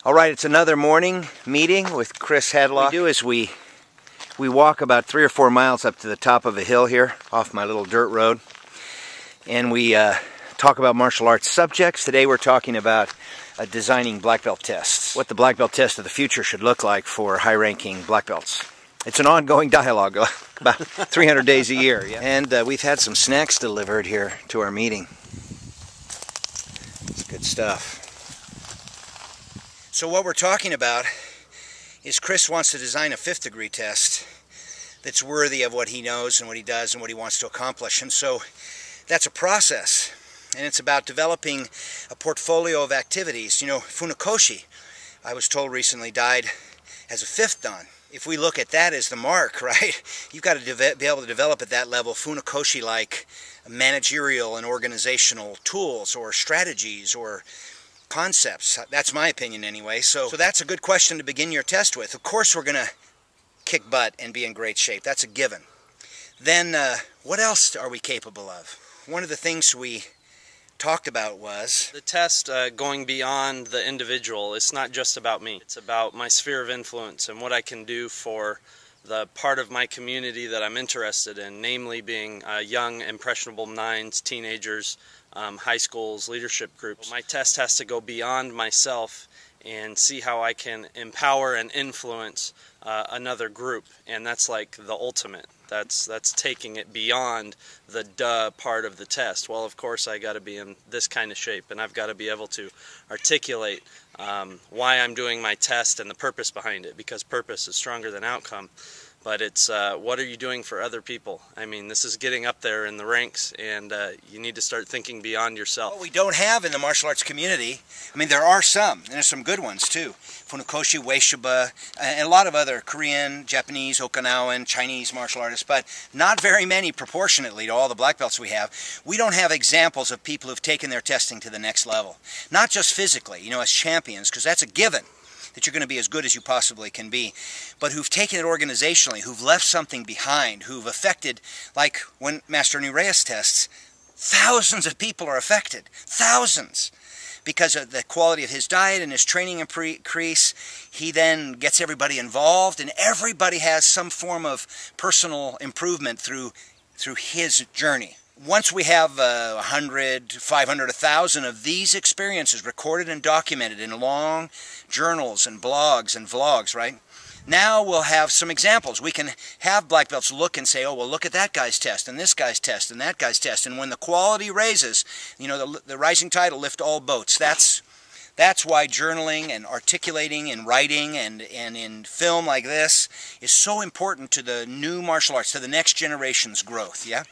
All right, it's another morning meeting with Chris Hadlock. What we do is we walk about 3 or 4 miles up to the top of a hill here off my little dirt road, and we talk about martial arts subjects. Today we're talking about designing black belt tests, what the black belt test of the future should look like for high-ranking black belts. It's an ongoing dialogue, about 300 days a year. Yeah? And we've had some snacks delivered here to our meeting. It's good stuff. So what we're talking about is Chris wants to design a 5th degree test that's worthy of what he knows and what he does and what he wants to accomplish. And so that's a process, and it's about developing a portfolio of activities. You know, Funakoshi, I was told recently, died as a 5th Dan. If we look at that as the mark, right, you've got to be able to develop at that level Funakoshi-like managerial and organizational tools or strategies or concepts. That's my opinion anyway. So that's a good question to begin your test with. Of course we're going to kick butt and be in great shape. That's a given. Then what else are we capable of? One of the things we talked about was the test going beyond the individual. It's not just about me. It's about my sphere of influence and what I can do for the part of my community that I'm interested in, namely being young, impressionable minds, teenagers, high schools, leadership groups. My test has to go beyond myself and see how I can empower and influence another group, and that's like the ultimate. That's taking it beyond the duh part of the test. Well, of course I got to be in this kind of shape, and I've got to be able to articulate why I'm doing my test and the purpose behind it, because purpose is stronger than outcome. But it's what are you doing for other people? I mean, this is getting up there in the ranks, and you need to start thinking beyond yourself. What we don't have in the martial arts community, I mean, there are some, and there's some good ones too. Funakoshi, Ueshiba, and a lot of other Korean, Japanese, Okinawan, Chinese martial artists, but not very many proportionately to all the black belts we have. We don't have examples of people who've taken their testing to the next level. Not just physically, you know, as champions, because that's a given, that you're going to be as good as you possibly can be, but who've taken it organizationally, who've left something behind, who've affected, like when Master Ernest Reyes tests, thousands of people are affected, thousands, because of the quality of his diet and his training increase. He then gets everybody involved, and everybody has some form of personal improvement through his journey. Once we have 100, 500, 1,000 of these experiences recorded and documented in long journals and blogs and vlogs, right? Now we'll have some examples. We can have black belts look and say, oh, well, look at that guy's test and this guy's test and that guy's test. And when the quality raises, you know, the rising tide will lift all boats. That's why journaling and articulating and writing and in film like this is so important to the new martial arts, to the next generation's growth, yeah?